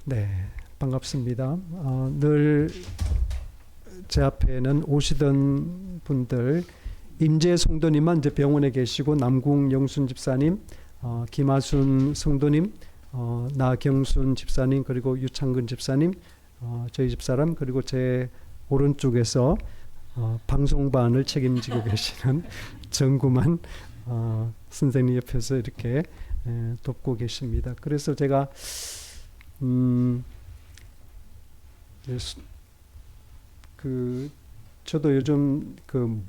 네, 반갑습니다. 늘 제 앞에는 오시던 분들, 임재 성도님만 이제 병원에 계시고, 남궁 영순 집사님, 김하순 성도님, 나경순 집사님, 그리고 유창근 집사님, 저희 집사람, 그리고 제 오른쪽에서 방송반을 책임지고 계시는 정구만 선생님 옆에서 이렇게 돕고 계십니다. 그래서 제가 저도 요즘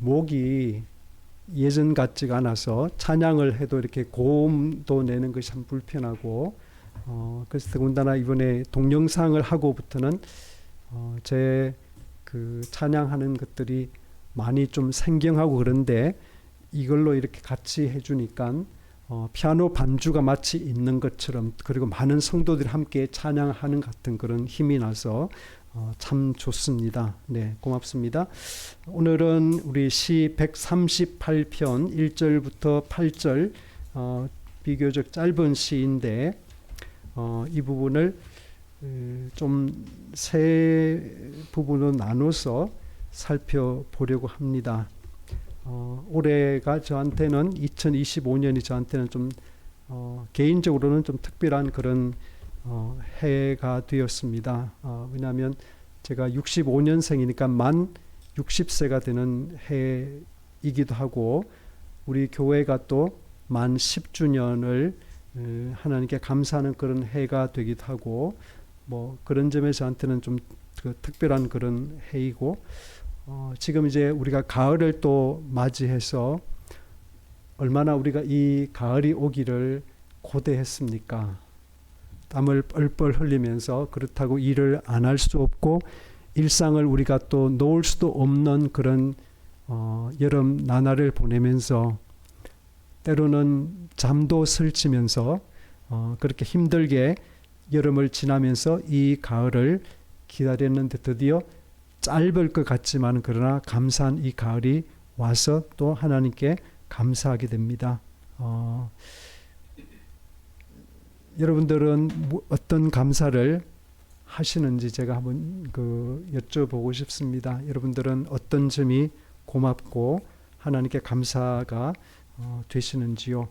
목이 예전 같지가 않아서 찬양을 해도 이렇게 고음도 내는 것이 참 불편하고, 그래서 더군다나 이번에 동영상을 하고부터는 제 찬양하는 것들이 많이 좀 생경하고, 그런데 이걸로 이렇게 같이 해주니까 피아노 반주가 마치 있는 것처럼, 그리고 많은 성도들이 함께 찬양하는 같은 그런 힘이 나서 참 좋습니다. 네, 고맙습니다. 오늘은 우리 시 138편 1절부터 8절 비교적 짧은 시인데, 이 부분을 좀 세 부분으로 나눠서 살펴보려고 합니다. 올해가 저한테는 2025년이 저한테는 좀 개인적으로는 좀 특별한 그런 해가 되었습니다. 왜냐하면 제가 65년생이니까 만 60세가 되는 해이기도 하고, 우리 교회가 또 만 10주년을 하나님께 감사하는 그런 해가 되기도 하고, 뭐 그런 점에 저한테는 좀 특별한 그런 해이고, 지금 이제 우리가 가을을 또 맞이해서 얼마나 우리가 이 가을이 오기를 고대했습니까? 땀을 뻘뻘 흘리면서, 그렇다고 일을 안 할 수 없고 일상을 우리가 또 놓을 수도 없는 그런 여름 나날을 보내면서, 때로는 잠도 설치면서 그렇게 힘들게 여름을 지나면서 이 가을을 기다렸는데, 드디어 짧을 것 같지만 그러나 감사한 이 가을이 와서 또 하나님께 감사하게 됩니다. 여러분들은 어떤 감사를 하시는지 제가 한번 여쭤보고 싶습니다. 여러분들은 어떤 점이 고맙고 하나님께 감사가 되시는지요?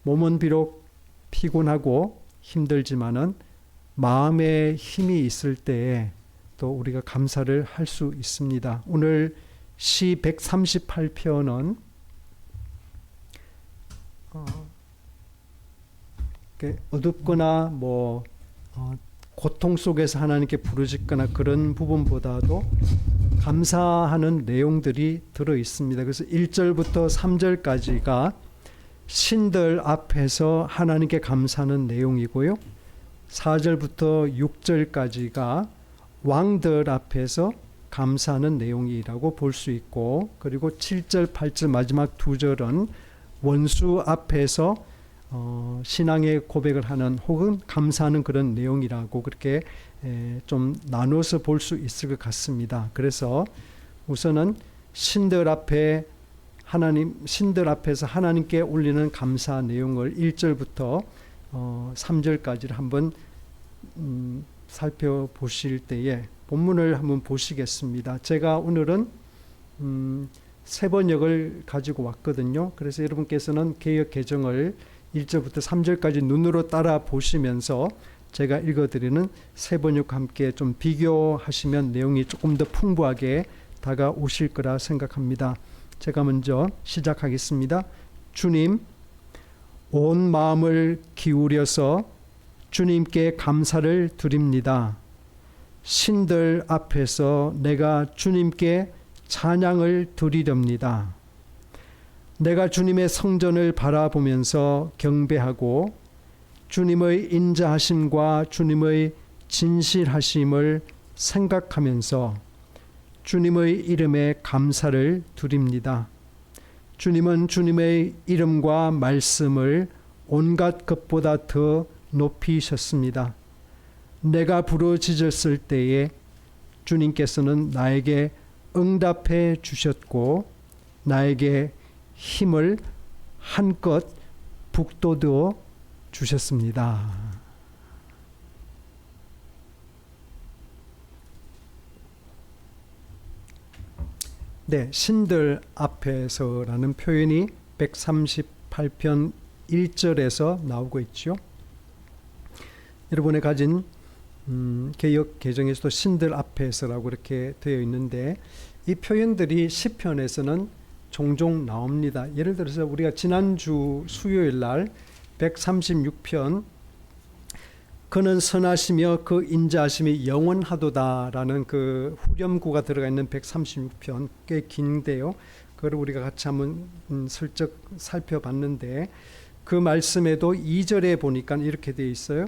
몸은 비록 피곤하고 힘들지만은 마음에 힘이 있을 때에 또 우리가 감사를 할 수 있습니다. 오늘 시 138편은 어둡거나 뭐 고통 속에서 하나님께 부르짖거나 그런 부분보다도 감사하는 내용들이 들어 있습니다. 그래서 1절부터 3절까지가 신들 앞에서 하나님께 감사하는 내용이고요, 4절부터 6절까지가 왕들 앞에서 감사하는 내용이라고 볼 수 있고, 그리고 7절, 8절 마지막 2절은 원수 앞에서 신앙의 고백을 하는 혹은 감사하는 그런 내용이라고 그렇게 좀 나눠서 볼 수 있을 것 같습니다. 그래서 우선은 신들 앞에서 하나님께 올리는 감사 내용을 1절부터 3절까지를 한번 살펴보실 때에 본문을 한번 보시겠습니다. 제가 오늘은 세 번역을 가지고 왔거든요. 그래서 여러분께서는 개역 개정을 1절부터 3절까지 눈으로 따라 보시면서 제가 읽어드리는 세 번역과 함께 좀 비교하시면 내용이 조금 더 풍부하게 다가오실 거라 생각합니다. 제가 먼저 시작하겠습니다. 주님, 온 마음을 기울여서 주님께 감사를 드립니다. 신들 앞에서 내가 주님께 찬양을 드리렵니다. 내가 주님의 성전을 바라보면서 경배하고 주님의 인자하심과 주님의 진실하심을 생각하면서 주님의 이름에 감사를 드립니다. 주님은 주님의 이름과 말씀을 온갖 것보다 더 높이셨습니다. 내가 부르짖었을 때에 주님께서는 나에게 응답해 주셨고 나에게 힘을 한껏 북돋워 주셨습니다. 네, 신들 앞에서라는 표현이 138편 1절에서 나오고 있죠. 여러분이 가진 개역 개정에서도 신들 앞에서라고 이렇게 되어 있는데 이 표현들이 시편에서는 종종 나옵니다. 예를 들어서 우리가 지난주 수요일 날 136편 그는 선하시며 그 인자하심이 영원하도다라는 그 후렴구가 들어가 있는 136편 꽤 긴데요. 그걸 우리가 같이 한번 슬쩍 살펴봤는데 그 말씀에도 2절에 보니까 이렇게 되어 있어요.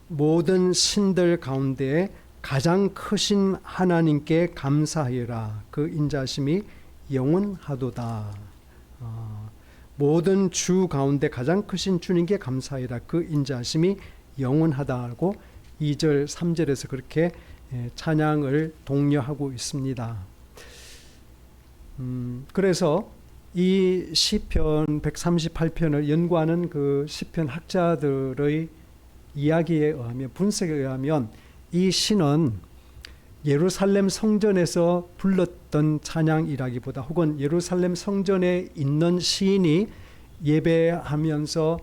모든 신들 가운데 가장 크신 하나님께 감사하여라. 그 인자하심이 영원하도다. 모든 주 가운데 가장 크신 주님께 감사하여라. 그 인자하심이 영원하다고 2절 3절에서 그렇게 찬양을 독려하고 있습니다. 그래서 이 시편 138편을 연구하는 그 시편 학자들의 이야기에 의하면 분석에 의하면 이 시는 예루살렘 성전에서 불렀던 찬양이라기보다 혹은 예루살렘 성전에 있는 시인이 예배하면서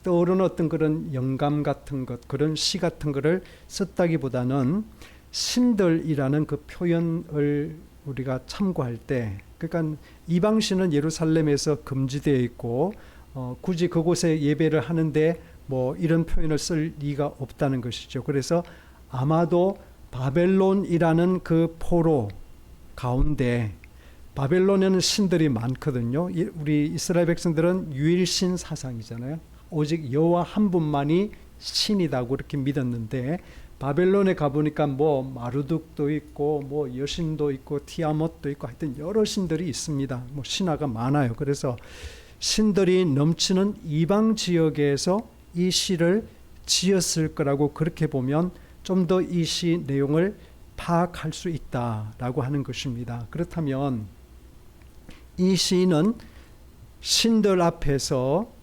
떠오르는 어떤 그런 영감 같은 것, 그런 시 같은 것을 썼다기보다는 신들이라는 그 표현을 우리가 참고할 때, 그러니까 이방신은 예루살렘에서 금지되어 있고 굳이 그곳에 예배를 하는데 뭐 이런 표현을 쓸 리가 없다는 것이죠. 그래서 아마도 바벨론이라는 그 포로 가운데 바벨론에는 신들이 많거든요. 우리 이스라엘 백성들은 유일신 사상이잖아요. 오직 여호와 한 분만이 신이다고 그렇게 믿었는데 바벨론에 가보니까 뭐 마르둑도 있고 뭐 여신도 있고 티아못도 있고 하여튼 여러 신들이 있습니다. 뭐 신화가 많아요. 그래서 신들이 넘치는 이방 지역에서 이 시를 지었을 거라고 그렇게 보면 좀 더 이 시 내용을 파악할 수 있다라고 하는 것입니다. 그렇다면 이 시는 신들 앞에서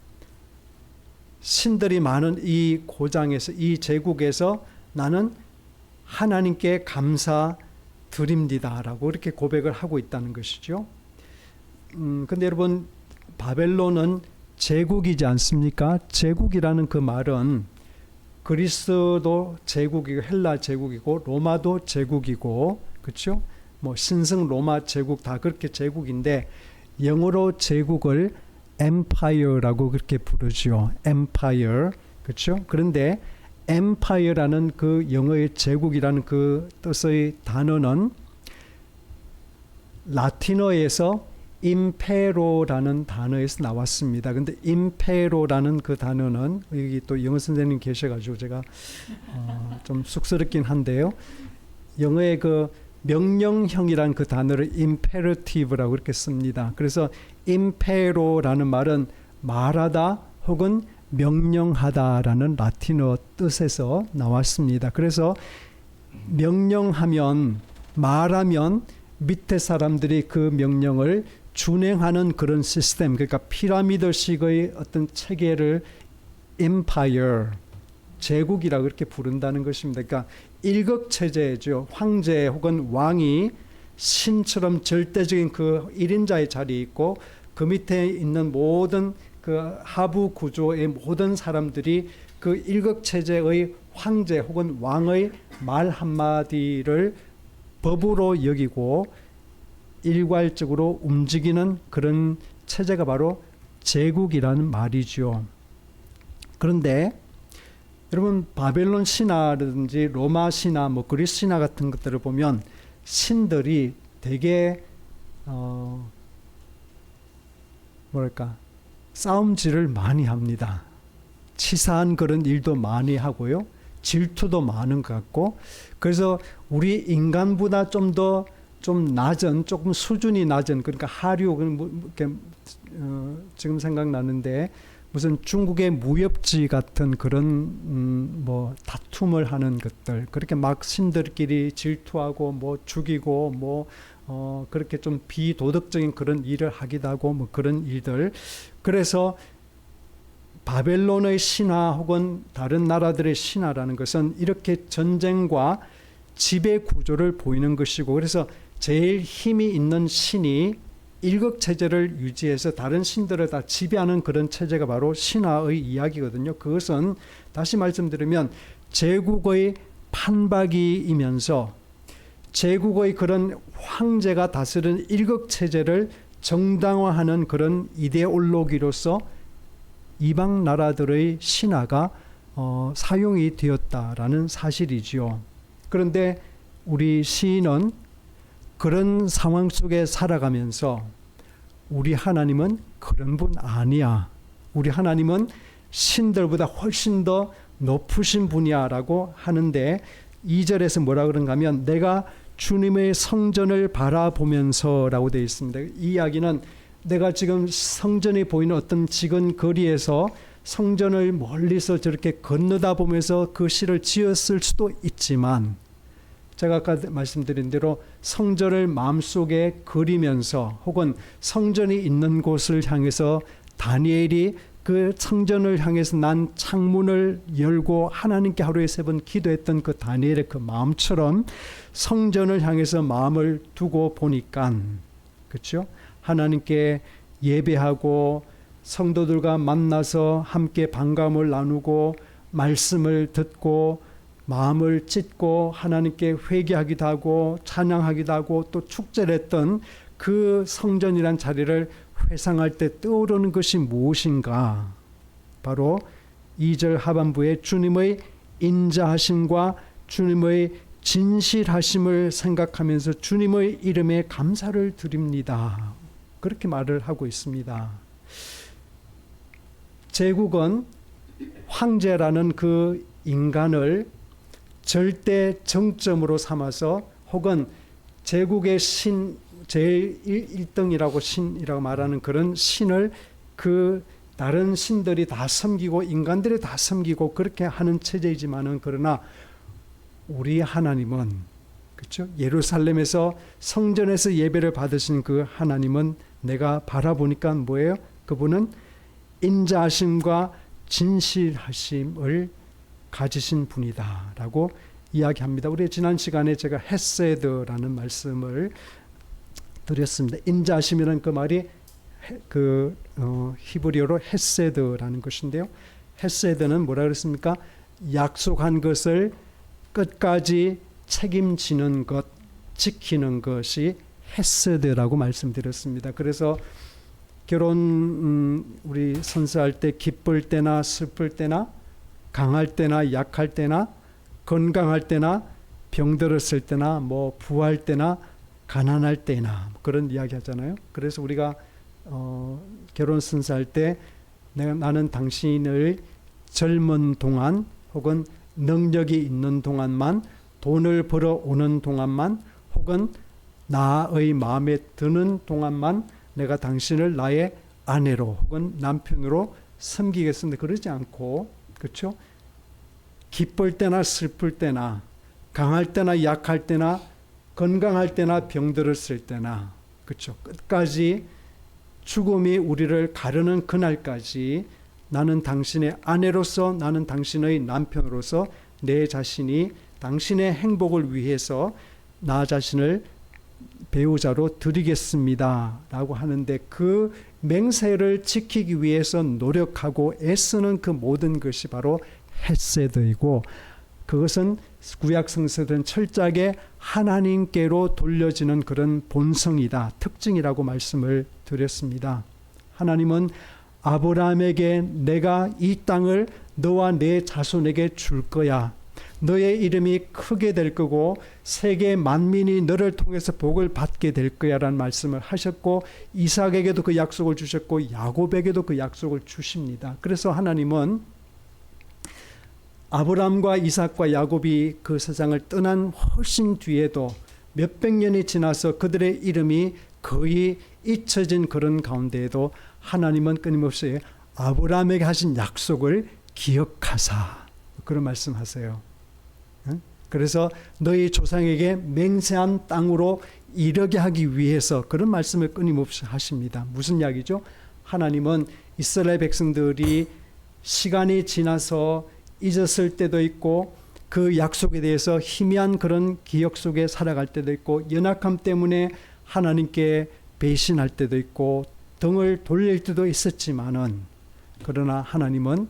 신들이 많은 이 고장에서 이 제국에서 나는 하나님께 감사드립니다라고 이렇게 고백을 하고 있다는 것이죠. 근데 여러분 바벨론은 제국이지 않습니까? 제국이라는 그 말은 그리스도 제국이고 헬라 제국이고 로마도 제국이고 그렇죠? 뭐 신성 로마 제국 다 그렇게 제국인데 영어로 제국을 empire라고 그렇게 부르죠. empire. 그렇죠? 그런데 empire라는 그 영어의 제국이라는 그 뜻의 단어는 라틴어에서 임페로라는 단어에서 나왔습니다. 근데 임페로라는 그 단어는 여기 또 영어 선생님 계셔가지고 제가 좀 쑥스럽긴 한데요. 영어의 그 명령형이라는 그 단어를 imperative라고 이렇게 씁니다. 그래서 임페로라는 말은 말하다 혹은 명령하다라는 라틴어 뜻에서 나왔습니다. 그래서 명령하면 말하면 밑에 사람들이 그 명령을 준행하는 그런 시스템, 그러니까 피라미드식의 어떤 체계를 empire, 제국이라고 그렇게 부른다는 것입니다. 그러니까 일극체제죠. 황제 혹은 왕이 신처럼 절대적인 그 1인자의 자리에 있고 그 밑에 있는 모든 그 하부 구조의 모든 사람들이 그 일극체제의 황제 혹은 왕의 말 한마디를 법으로 여기고 일괄적으로 움직이는 그런 체제가 바로 제국이라는 말이죠. 그런데 여러분 바벨론 신화라든지 로마 신화, 뭐 그리스 신화 같은 것들을 보면 신들이 되게 싸움질을 많이 합니다. 치사한 그런 일도 많이 하고요. 질투도 많은 것 같고 그래서 우리 인간보다 좀 낮은 조금 수준이 낮은 그러니까 하류 지금 생각나는데 무슨 중국의 무협지 같은 그런 뭐 다툼을 하는 것들 그렇게 막 신들끼리 질투하고 뭐 죽이고 뭐 그렇게 좀 비도덕적인 그런 일을 하기도 하고 뭐 그런 일들 그래서 바벨론의 신화 혹은 다른 나라들의 신화라는 것은 이렇게 전쟁과 지배 구조를 보이는 것이고 그래서 제일 힘이 있는 신이 일극체제를 유지해서 다른 신들을 다 지배하는 그런 체제가 바로 신화의 이야기거든요. 그것은 다시 말씀드리면 제국의 판박이이면서 제국의 그런 황제가 다스리는 일극체제를 정당화하는 그런 이데올로기로서 이방 나라들의 신화가 사용이 되었다라는 사실이지요. 그런데 우리 시인은 그런 상황 속에 살아가면서 우리 하나님은 그런 분 아니야. 우리 하나님은 신들보다 훨씬 더 높으신 분이야 라고 하는데 2절에서 뭐라 그런가 하면 내가 주님의 성전을 바라보면서 라고 되어 있습니다. 이 이야기는 내가 지금 성전이 보이는 어떤 지근 거리에서 성전을 멀리서 저렇게 건너다 보면서 그 시를 지었을 수도 있지만 제가 아까 말씀드린 대로 성전을 마음속에 그리면서 혹은 성전이 있는 곳을 향해서 다니엘이 그 성전을 향해서 난 창문을 열고 하나님께 하루에 3번 기도했던 그 다니엘의 그 마음처럼 성전을 향해서 마음을 두고 보니까 그렇죠? 하나님께 예배하고 성도들과 만나서 함께 반감을 나누고 말씀을 듣고 마음을 찢고 하나님께 회개하기도 하고 찬양하기도 하고 또 축제를 했던 그 성전이란 자리를 회상할 때 떠오르는 것이 무엇인가? 바로 2절 하반부에 주님의 인자하심과 주님의 진실하심을 생각하면서 주님의 이름에 감사를 드립니다. 그렇게 말을 하고 있습니다. 제국은 황제라는 그 인간을 절대 정점으로 삼아서 혹은 제국의 신 제일 1등이라고 신이라고 말하는 그런 신을 그 다른 신들이 다 섬기고 인간들이 다 섬기고 그렇게 하는 체제이지만은 그러나 우리 하나님은 그렇죠? 예루살렘에서 성전에서 예배를 받으신 그 하나님은 내가 바라보니까 뭐예요? 그분은 인자하심과 진실하심을 가지신 분이다라고 이야기합니다. 우리 지난 시간에 제가 헤세드라는 말씀을 드렸습니다. 인자하심이라는 그 말이 히브리어로 헤세드라는 것인데요. 헤세드는 뭐라 그랬습니까? 약속한 것을 끝까지 책임지는 것, 지키는 것이 헤세드라고 말씀드렸습니다. 그래서 결혼 우리 선서할 때 기쁠 때나 슬플 때나 강할 때나 약할 때나 건강할 때나 병들었을 때나 뭐 부할 때나 가난할 때나 그런 이야기 하잖아요. 그래서 우리가 결혼 선서할 때 나는 당신을 젊은 동안 혹은 능력이 있는 동안만 돈을 벌어오는 동안만 혹은 나의 마음에 드는 동안만 내가 당신을 나의 아내로 혹은 남편으로 섬기겠습니다. 그러지 않고 그렇죠? 기쁠 때나 슬플 때나 강할 때나 약할 때나 건강할 때나 병들었을 때나 그렇죠? 끝까지 죽음이 우리를 가르는 그날까지 나는 당신의 아내로서 나는 당신의 남편으로서 내 자신이 당신의 행복을 위해서 나 자신을 배우자로 드리겠습니다 라고 하는데 그 맹세를 지키기 위해서 노력하고 애쓰는 그 모든 것이 바로 헤세드이고 그것은 구약 성서들은 철저하게 하나님께로 돌려지는 그런 본성이다, 특징이라고 말씀을 드렸습니다. 하나님은 아브라함에게 내가 이 땅을 너와 내 자손에게 줄 거야. 너의 이름이 크게 될 거고 세계 만민이 너를 통해서 복을 받게 될 거야 라는 말씀을 하셨고 이삭에게도 그 약속을 주셨고 야곱에게도 그 약속을 주십니다. 그래서 하나님은 아브라함과 이삭과 야곱이 그 세상을 떠난 훨씬 뒤에도 몇백 년이 지나서 그들의 이름이 거의 잊혀진 그런 가운데에도 하나님은 끊임없이 아브라함에게 하신 약속을 기억하사 그런 말씀하세요. 그래서 너희 조상에게 맹세한 땅으로 이르게 하기 위해서 그런 말씀을 끊임없이 하십니다. 무슨 이야기죠? 하나님은 이스라엘 백성들이 시간이 지나서 잊었을 때도 있고 그 약속에 대해서 희미한 그런 기억 속에 살아갈 때도 있고, 연약함 때문에 하나님께 배신할 때도 있고 등을 돌릴 때도 있었지만은, 그러나 하나님은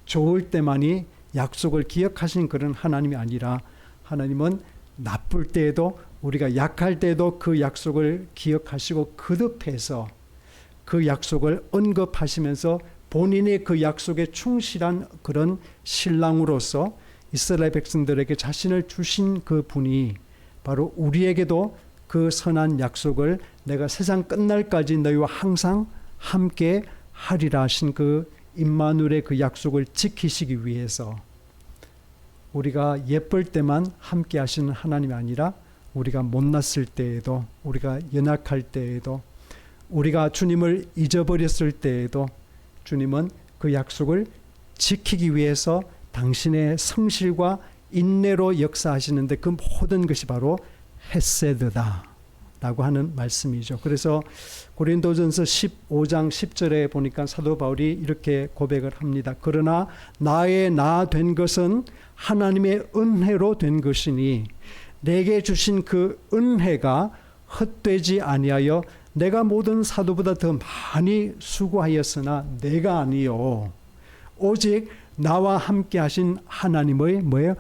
좋을 때만이 약속을 기억하신 그런 하나님이 아니라, 하나님은 나쁠 때에도, 우리가 약할 때에도 그 약속을 기억하시고 거듭해서 그 약속을 언급하시면서 본인의 그 약속에 충실한 그런 신랑으로서 이스라엘 백성들에게 자신을 주신 그 분이 바로 우리에게도 그 선한 약속을 내가 세상 끝날까지 너희와 항상 함께 하리라 하신 그 임마누엘의 그 약속을 지키시기 위해서, 우리가 예쁠 때만 함께 하시는 하나님이 아니라 우리가 못났을 때에도, 우리가 연약할 때에도, 우리가 주님을 잊어버렸을 때에도 주님은 그 약속을 지키기 위해서 당신의 성실과 인내로 역사하시는데, 그 모든 것이 바로 헤세드다 라고 하는 말씀이죠. 그래서 고린도전서 15장 10절에 보니까 사도 바울이 이렇게 고백을 합니다. 그러나 나의 나 된 것은 하나님의 은혜로 된 것이니 내게 주신 그 은혜가 헛되지 아니하여 내가 모든 사도보다 더 많이 수고하였으나 내가 아니요 오직 나와 함께 하신 하나님의 뭐예요?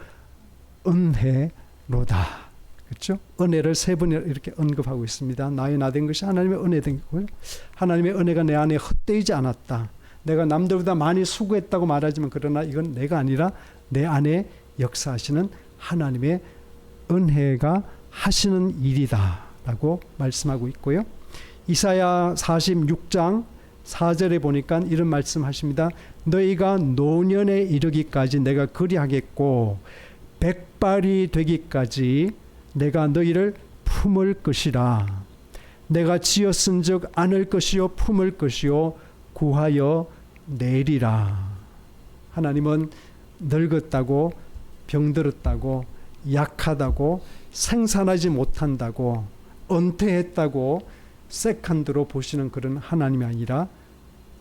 은혜로다. 그렇죠? 은혜를 세 번 이렇게 언급하고 있습니다. 나의 나 된 것이 하나님의 은혜 된 거고요. 하나님의 은혜가 내 안에 헛되지 않았다. 내가 남들보다 많이 수고했다고 말하지만, 그러나 이건 내가 아니라 내 안에 역사하시는 하나님의 은혜가 하시는 일이다 라고 말씀하고 있고요. 이사야 46장 4절에 보니까 이런 말씀하십니다. 너희가 노년에 이르기까지 내가 그리하겠고 백발이 되기까지 내가 너희를 품을 것이라. 내가 지었은즉 안을 것이요 품을 것이요 구하여 내리라. 하나님은 늙었다고, 병들었다고, 약하다고, 생산하지 못한다고, 은퇴했다고 세컨드로 보시는 그런 하나님이 아니라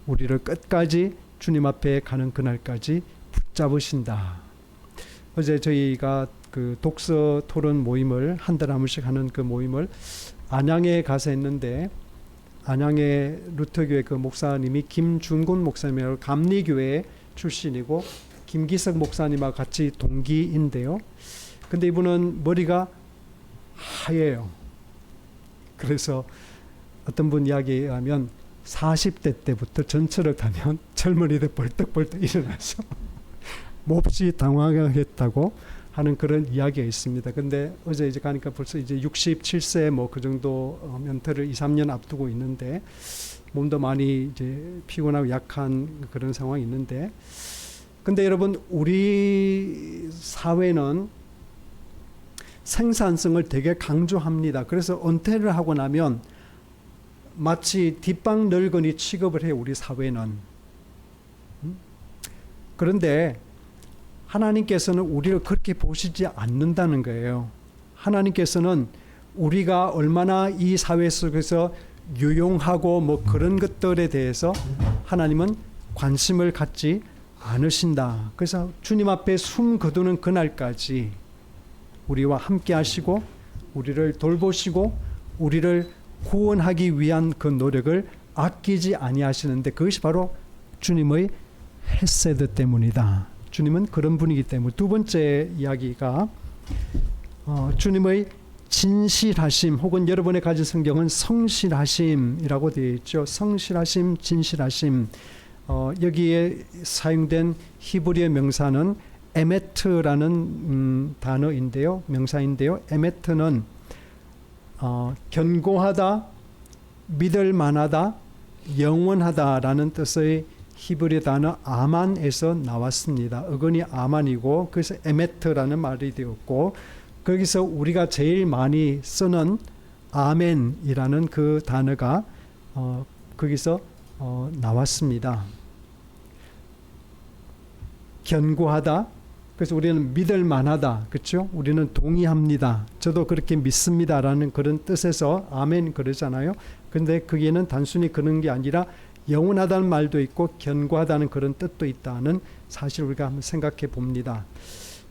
우리를 끝까지 주님 앞에 가는 그날까지 붙잡으신다. 어제 저희가 그 독서 토론 모임을 한 달에 한 번씩 하는 그 모임을 안양에 가서 했는데, 안양의 루터교회 그 목사님이 김준곤 목사님이라고 감리교회 출신이고 김기석 목사님과 같이 동기인데요. 근데 이분은 머리가 하얘요. 그래서 어떤 분 이야기에 의하면 40대 때부터 전철을 타면 젊은이들 벌떡벌떡 일어나서 몹시 당황했다고 하는 그런 이야기가 있습니다. 근데 어제 이제 가니까 벌써 이제 67세 뭐 그 정도 면퇴를 2, 3년 앞두고 있는데, 몸도 많이 이제 피곤하고 약한 그런 상황이 있는데, 근데 여러분, 우리 사회는 생산성을 되게 강조합니다. 그래서 은퇴를 하고 나면 마치 뒷방 늙은이 취급을 해요, 우리 사회는. 그런데 하나님께서는 우리를 그렇게 보시지 않는다는 거예요. 하나님께서는 우리가 얼마나 이 사회 속에서 유용하고 뭐 그런 것들에 대해서 하나님은 관심을 갖지 않으신다. 그래서 주님 앞에 숨 거두는 그날까지 우리와 함께 하시고 우리를 돌보시고 우리를 구원하기 위한 그 노력을 아끼지 아니하시는데, 그것이 바로 주님의 헤세드 때문이다. 주님은 그런 분이기 때문에. 두 번째 이야기가 주님의 진실하심, 혹은 여러분의 가진 성경은 성실하심이라고 되어 있죠. 성실하심, 진실하심. 여기에 사용된 히브리어 명사는 에메트라는 단어인데요. 명사인데요. 에메트는 견고하다, 믿을 만하다, 영원하다라는 뜻의 히브리 단어 아만에서 나왔습니다. 어근이 아만이고, 그래서 에메트라는 말이 되었고, 거기서 우리가 제일 많이 쓰는 아멘이라는 그 단어가 거기서 나왔습니다. 견고하다, 그래서 우리는 믿을 만하다, 그렇죠? 우리는 동의합니다, 저도 그렇게 믿습니다라는 그런 뜻에서 아멘 그러잖아요. 근데 거기에는 단순히 그런 게 아니라 영원하다는 말도 있고 견고하다는 그런 뜻도 있다는 사실 우리가 한번 생각해 봅니다.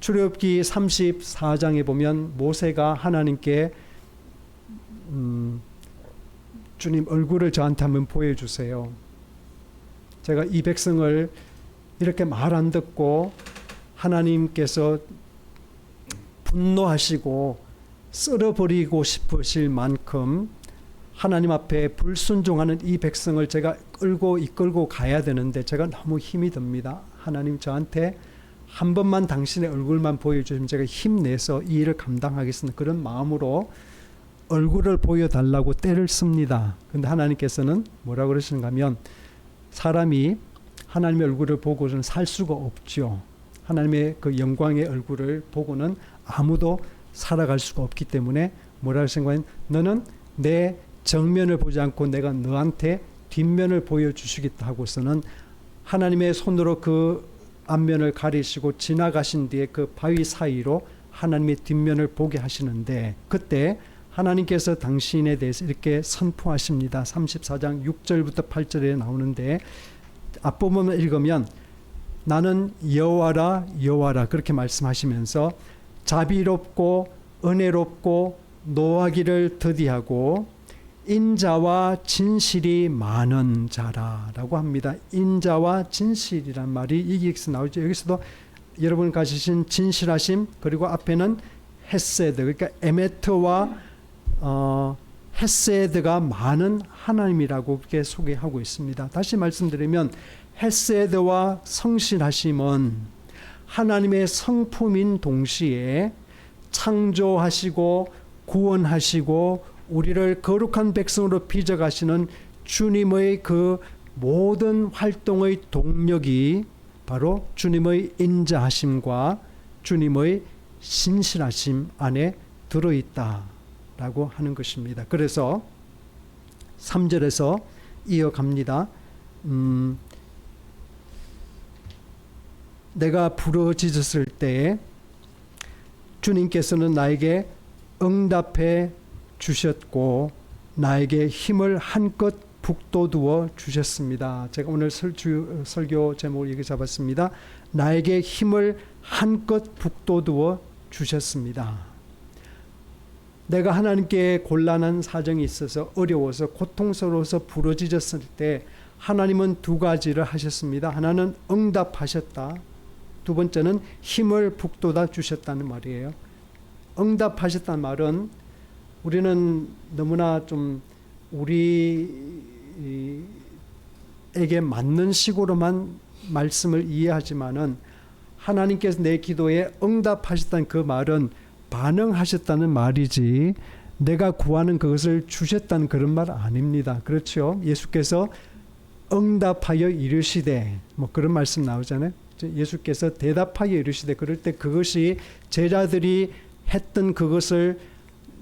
출애굽기 34장에 보면 모세가 하나님께 주님 얼굴을 저한테 한번 보여주세요. 제가 이 백성을 이렇게 말 안 듣고 하나님께서 분노하시고 썰어버리고 싶으실 만큼 하나님 앞에 불순종하는 이 백성을 제가 이끌고 가야 되는데 제가 너무 힘이 듭니다. 하나님 저한테 한 번만 당신의 얼굴만 보여주시면 제가 힘내서 이 일을 감당하겠습니다. 그런 마음으로 얼굴을 보여달라고 때를 씁니다. 그런데 하나님께서는 뭐라고 그러시는가 하면 사람이 하나님의 얼굴을 보고는 살 수가 없죠. 하나님의 그 영광의 얼굴을 보고는 아무도 살아갈 수가 없기 때문에 뭐라고 하시는가 하면 너는 내 정면을 보지 않고 내가 너한테 뒷면을 보여주시겠다 하고서는 하나님의 손으로 그 앞면을 가리시고 지나가신 뒤에 그 바위 사이로 하나님의 뒷면을 보게 하시는데 그때 하나님께서 당신에 대해서 이렇게 선포하십니다. 34장 6절부터 8절에 나오는데 앞부분을 읽으면 나는 여호와라 여호와라 그렇게 말씀하시면서 자비롭고 은혜롭고 노하기를 더디하고 인자와 진실이 많은 자라라고 합니다. 인자와 진실이란 말이 여기서 나오죠. 여기서도 여러분 가지신 진실하심 그리고 앞에는 헤세드 그러니까 에메트와 헤세드가 많은 하나님이라고 그렇게 소개하고 있습니다. 다시 말씀드리면 헤세드와 성실하심은 하나님의 성품인 동시에 창조하시고 구원하시고 우리를 거룩한 백성으로 빚어가시는 주님의 그 모든 활동의 동력이 바로 주님의 인자하심과 주님의 신실하심 안에 들어있다라고 하는 것입니다. 그래서 3절에서 이어갑니다. 내가 부러지셨을 때에 주님께서는 나에게 응답해 주셨고 나에게 힘을 한껏 북돋워 주셨습니다. 제가 오늘 설교 제목을 여기 잡았습니다. 나에게 힘을 한껏 북돋워 주셨습니다. 내가 하나님께 곤란한 사정이 있어서 어려워서 고통스러워서 부러지셨을 때 하나님은 두 가지를 하셨습니다. 하나는 응답하셨다. 두 번째는 힘을 북돋아 주셨다는 말이에요. 응답하셨다는 말은 우리는 너무나 좀 우리에게 맞는 식으로만 말씀을 이해하지만은 하나님께서 내 기도에 응답하셨다는 그 말은 반응하셨다는 말이지 내가 구하는 그것을 주셨다는 그런 말 아닙니다. 그렇죠? 예수께서 응답하여 이르시되 뭐 그런 말씀 나오잖아요. 예수께서 대답하여 이르시되 그럴 때 그것이 제자들이 했던 그것을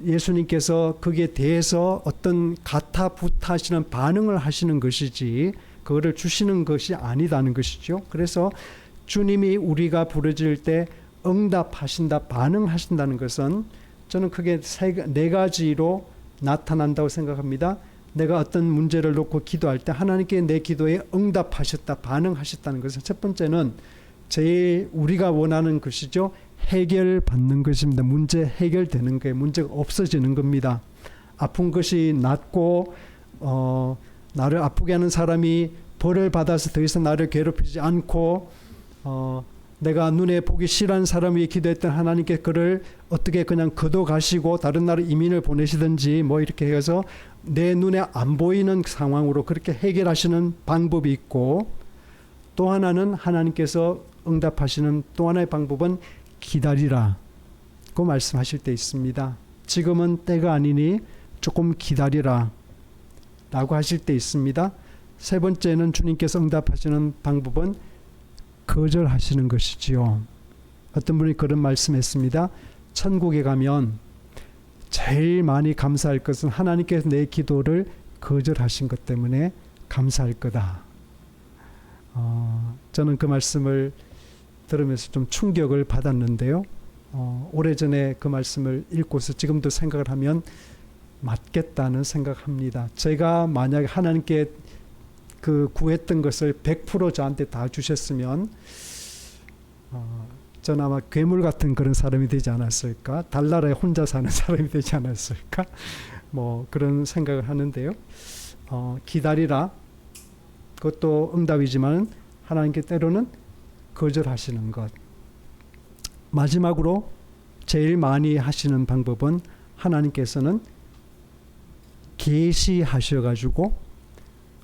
예수님께서 거기에 대해서 어떤 가타부타하시는 반응을 하시는 것이지 그거를 주시는 것이 아니다는 것이죠. 그래서 주님이 우리가 부르짖을 때 응답하신다, 반응하신다는 것은 저는 크게 네 가지로 나타난다고 생각합니다. 내가 어떤 문제를 놓고 기도할 때 하나님께 내 기도에 응답하셨다, 반응하셨다는 것은 첫 번째는 제일 우리가 원하는 것이죠. 해결받는 것입니다. 문제 해결되는 거예요. 문제가 없어지는 겁니다. 아픈 것이 낫고 나를 아프게 하는 사람이 벌을 받아서 더 이상 나를 괴롭히지 않고 내가 눈에 보기 싫어하는 사람 위해 기도했던 하나님께 그를 어떻게 그냥 거둬가시고 다른 나라 이민을 보내시든지 뭐 이렇게 해서 내 눈에 안 보이는 상황으로 그렇게 해결하시는 방법이 있고 또 하나는 하나님께서 응답하시는 또 하나의 방법은 기다리라고 말씀하실 때 있습니다. 지금은 때가 아니니 조금 기다리라 라고 하실 때 있습니다. 세 번째는 주님께서 응답하시는 방법은 거절하시는 것이지요. 어떤 분이 그런 말씀했습니다. 천국에 가면 제일 많이 감사할 것은 하나님께서 내 기도를 거절하신 것 때문에 감사할 거다. 저는 그 말씀을 들으면서 좀 충격을 받았는데요. 오래전에 그 말씀을 읽고서 지금도 생각을 하면 맞겠다는 생각합니다. 제가 만약에 하나님께 그 구했던 것을 100% 저한테 다 주셨으면 저는 아마 괴물 같은 그런 사람이 되지 않았을까? 달나라에 혼자 사는 사람이 되지 않았을까? 뭐 그런 생각을 하는데요. 기다리라. 그것도 응답이지만 하나님께 때로는 거절하시는 것. 마지막으로 제일 많이 하시는 방법은 하나님께서는 계시하셔가지고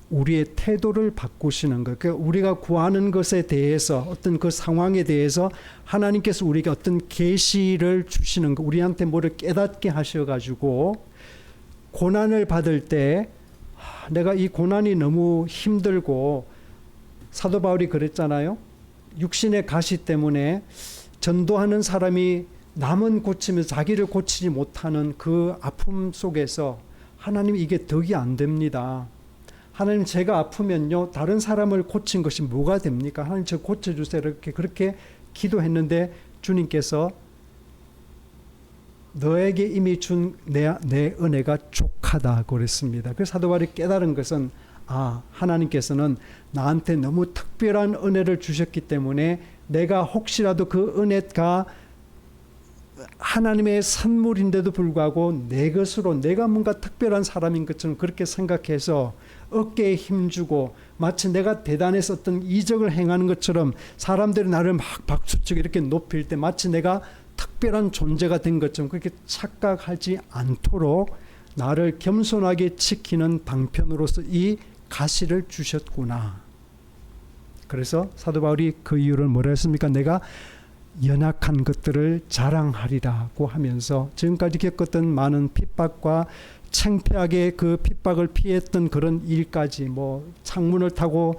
우리의 태도를 바꾸시는 것. 그러니까 우리가 구하는 것에 대해서 어떤 그 상황에 대해서 하나님께서 우리에게 어떤 계시를 주시는 것. 우리한테 뭐를 깨닫게 하셔가지고 고난을 받을 때 내가 이 고난이 너무 힘들고 사도 바울이 그랬잖아요. 육신의 가시 때문에 전도하는 사람이 남은 고치면서 자기를 고치지 못하는 그 아픔 속에서 하나님 이게 덕이 안 됩니다. 하나님 제가 아프면요 다른 사람을 고친 것이 뭐가 됩니까? 하나님 저 고쳐주세요. 이렇게 그렇게 기도했는데 주님께서 너에게 이미 준 내 은혜가 족하다고 그랬습니다. 그래서 사도 바울이 깨달은 것은 하나님께서는 나한테 너무 특별한 은혜를 주셨기 때문에 내가 혹시라도 그 은혜가 하나님의 선물인데도 불구하고 내 것으로 내가 뭔가 특별한 사람인 것처럼 그렇게 생각해서 어깨에 힘주고 마치 내가 대단해서 어떤 이적을 행하는 것처럼 사람들이 나를 막 박수치고 이렇게 높일 때 마치 내가 특별한 존재가 된 것처럼 그렇게 착각하지 않도록 나를 겸손하게 지키는 방편으로서 이 가시를 주셨구나. 그래서 사도 바울이 그 이유를 뭐라 했습니까? 내가 연약한 것들을 자랑하리라고 하면서 지금까지 겪었던 많은 핍박과 창피하게 그 핍박을 피했던 그런 일까지 뭐 창문을 타고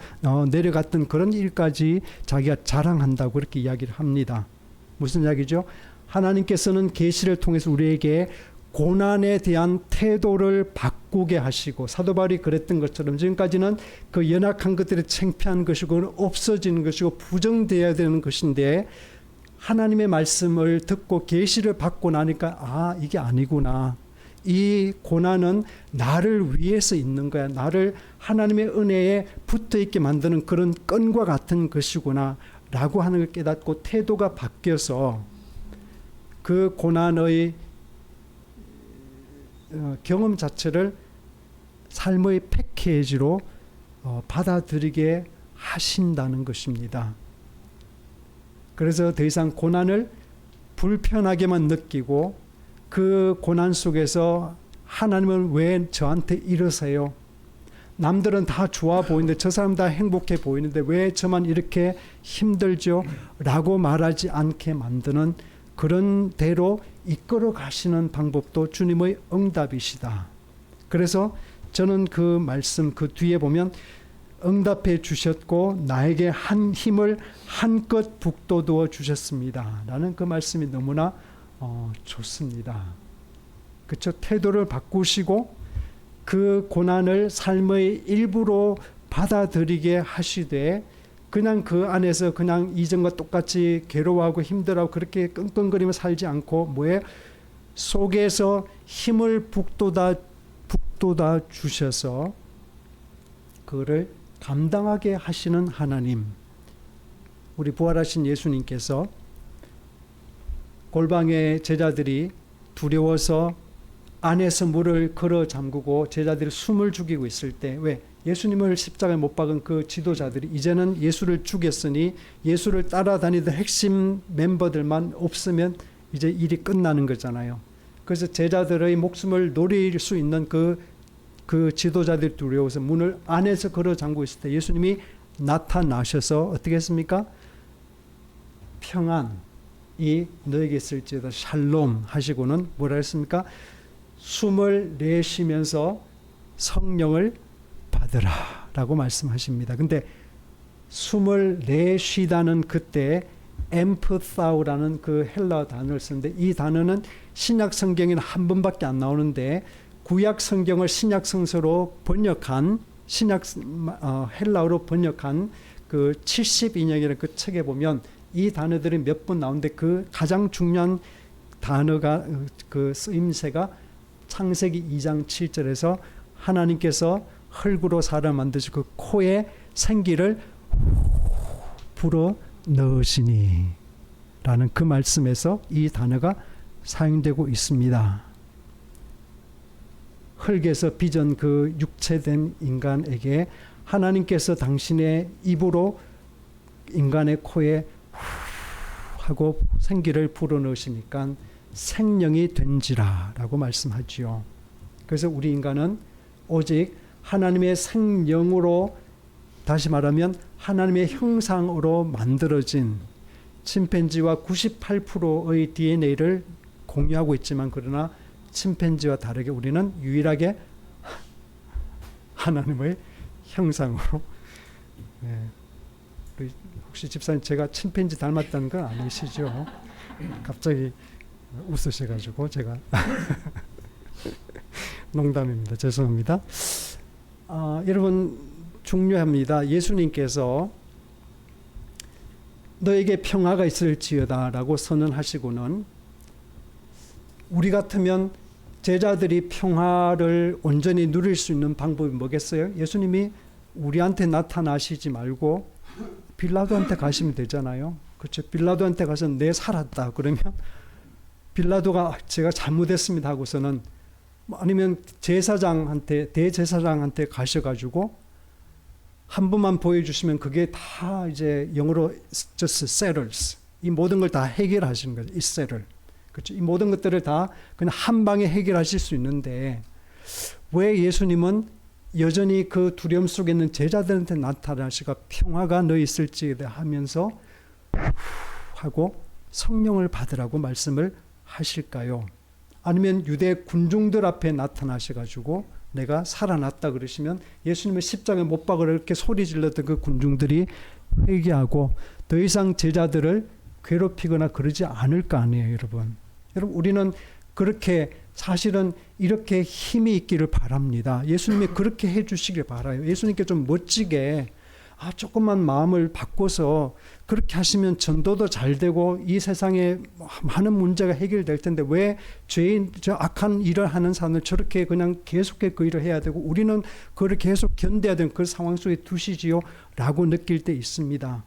내려갔던 그런 일까지 자기가 자랑한다고 그렇게 이야기를 합니다. 무슨 이야기죠? 하나님께서는 계시를 통해서 우리에게 고난에 대한 태도를 바꾸게 하시고 사도 바울이 그랬던 것처럼 지금까지는 그 연약한 것들이 창피한 것이고 없어지는 것이고 부정되어야 되는 것인데 하나님의 말씀을 듣고 계시를 받고 나니까 이게 아니구나. 이 고난은 나를 위해서 있는 거야. 나를 하나님의 은혜에 붙어있게 만드는 그런 끈과 같은 것이구나 라고 하는 걸 깨닫고 태도가 바뀌어서 그 고난의 경험 자체를 삶의 패키지로 받아들이게 하신다는 것입니다. 그래서 더 이상 고난을 불편하게만 느끼고 그 고난 속에서 하나님은 왜 저한테 이러세요? 남들은 다 좋아 보이는데 저 사람 다 행복해 보이는데 왜 저만 이렇게 힘들죠? 라고 말하지 않게 만드는 그런 대로 이끌어 가시는 방법도 주님의 응답이시다. 그래서 저는 그 말씀 그 뒤에 보면 응답해 주셨고 나에게 한 힘을 한껏 북돋워 주셨습니다. 라는 그 말씀이 너무나 좋습니다. 그렇죠? 태도를 바꾸시고 그 고난을 삶의 일부로 받아들이게 하시되 그냥 그 안에서 그냥 이전과 똑같이 괴로워하고 힘들어하고 그렇게 끙끙거리며 살지 않고 뭐에 속에서 힘을 북돋아 주셔서 그거를 감당하게 하시는 하나님. 우리 부활하신 예수님께서 골방에 제자들이 두려워서 안에서 물을 걸어 잠그고 제자들이 숨을 죽이고 있을 때 왜 예수님을 십자가에 못 박은 그 지도자들이 이제는 예수를 죽였으니 예수를 따라다니던 핵심 멤버들만 없으면 이제 일이 끝나는 거잖아요. 그래서 제자들의 목숨을 노릴 수 있는 그 지도자들이 두려워서 문을 안에서 걸어 잠그고 있을 때 예수님이 나타나셔서 어떻게 했습니까? 평안이 너에게 있을지어다 샬롬 하시고는 뭐라 했습니까? 숨을 내쉬면서 성령을 받으라 라고 말씀하십니다. 근데 숨을 내쉬다는 그때 엠프사우라는 그 헬라 단어를 쓰는데 이 단어는 신약 성경에는 한 번밖에 안 나오는데 구약 성경을 신약 성서로 번역한 헬라어로 번역한 그 70인역이라는 그 책에 보면 이 단어들이 몇 번 나오는데 그 가장 중요한 단어가 그 쓰임새가 창세기 2장 7절에서 하나님께서 흙으로 사람을 만드시고 그 코에 생기를 불어 넣으시니 라는 그 말씀에서 이 단어가 사용되고 있습니다. 흙에서 빚은 그 육체된 인간에게 하나님께서 당신의 입으로 인간의 코에 후 하고 생기를 불어넣으시니까 생명이 된지라 라고 말씀하지요. 그래서 우리 인간은 오직 하나님의 생명으로, 다시 말하면 하나님의 형상으로 만들어진, 침팬지와 98%의 DNA를 공유하고 있지만 그러나 침팬지와 다르게 우리는 유일하게 하나님의 형상으로. 혹시 집사님 제가 침팬지 닮았다는 건 아니시죠? 갑자기 웃으셔가지고 제가 농담입니다. 죄송합니다. 여러분 중요합니다. 예수님께서 너에게 평화가 있을지어다 라고 선언하시고는 우리 같으면 제자들이 평화를 온전히 누릴 수 있는 방법이 뭐겠어요? 예수님이 우리한테 나타나시지 말고 빌라도한테 가시면 되잖아요. 그렇죠? 빌라도한테 가서 내 살았다 그러면 빌라도가 제가 잘못했습니다 하고서는, 아니면 제사장한테, 대제사장한테 가셔가지고 한 번만 보여주시면 그게 다 이제 영어로 just settles, 이 모든 걸 다 해결하시는 거죠. 이 settle. 그렇죠? 이 모든 것들을 다 그냥 한 방에 해결하실 수 있는데 왜 예수님은 여전히 그 두려움 속에 있는 제자들한테 나타나시가 평화가 너 있을지어다 하면서 하고 성령을 받으라고 말씀을 하실까요? 아니면 유대 군중들 앞에 나타나셔가지고 내가 살아났다 그러시면 예수님의 십자가에 못 박으라 이렇게 소리 질렀던 그 군중들이 회개하고 더 이상 제자들을 괴롭히거나 그러지 않을 거 아니에요, 여러분. 여러분, 우리는 그렇게 사실은 이렇게 힘이 있기를 바랍니다. 예수님이 그렇게 해주시길 바라요. 예수님께 좀 멋지게 조금만 마음을 바꿔서 그렇게 하시면 전도도 잘 되고 이 세상에 많은 문제가 해결될 텐데 왜 죄인, 저 악한 일을 하는 사람을 저렇게 그냥 계속해 그 일을 해야 되고 우리는 그걸 계속 견뎌야 되는 그 상황 속에 두시지요? 라고 느낄 때 있습니다.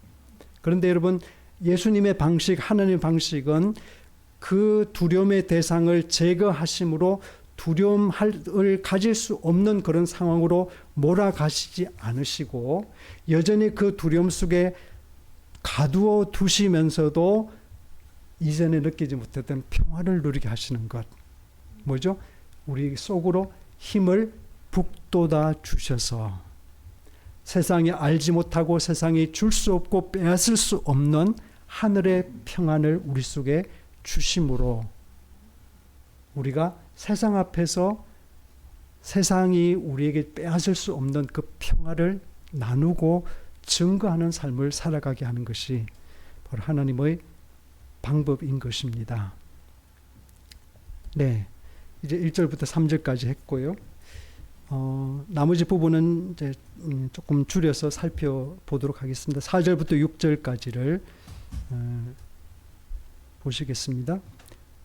그런데 여러분, 예수님의 방식, 하나님의 방식은 그 두려움의 대상을 제거하심으로 두려움을 가질 수 없는 그런 상황으로 몰아가시지 않으시고 여전히 그 두려움 속에 가두어 두시면서도 이전에 느끼지 못했던 평화를 누리게 하시는 것. 뭐죠? 우리 속으로 힘을 북돋아 주셔서 세상이 알지 못하고 세상이 줄 수 없고 빼앗을 수 없는 하늘의 평안을 우리 속에 주심으로 우리가 세상 앞에서 세상이 우리에게 빼앗을 수 없는 그 평화를 나누고 증거하는 삶을 살아가게 하는 것이 바로 하나님의 방법인 것입니다. 네, 이제 1절부터 3절까지 했고요. 나머지 부분은 이제 조금 줄여서 살펴보도록 하겠습니다. 4절부터 6절까지를 보시겠습니다.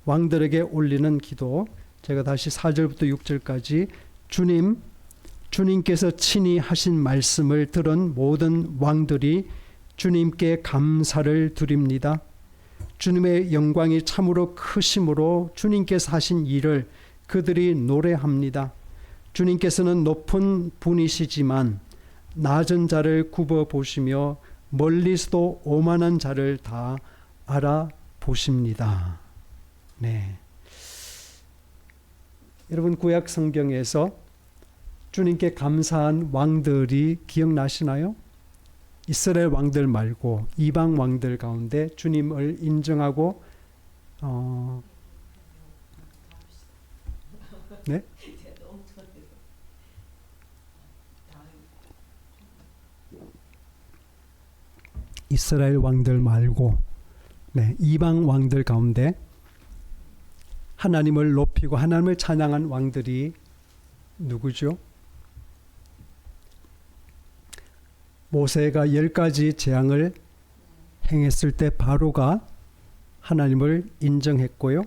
왕들에게 올리는 기도. 제가 다시 4절부터 6절까지 주님께서 친히 하신 말씀을 들은 모든 왕들이 주님께 감사를 드립니다. 주님의 영광이 참으로 크심으로 주님께서 하신 일을 그들이 노래합니다. 주님께서는 높은 분이시지만 낮은 자를 굽어보시며 멀리서도 오만한 자를 다 알아보십니다. 네. 여러분, 구약 성경에서 주님께 감사한 왕들이 기억나시나요? 이스라엘 왕들 말고 이방 왕들 가운데 주님을 인정하고 네? 이스라엘 왕들 말고 이방 왕들 가운데 하나님을 높이고 하나님을 찬양한 왕들이 누구죠? 모세가 10가지 재앙을 행했을 때 바로가 하나님을 인정했고요.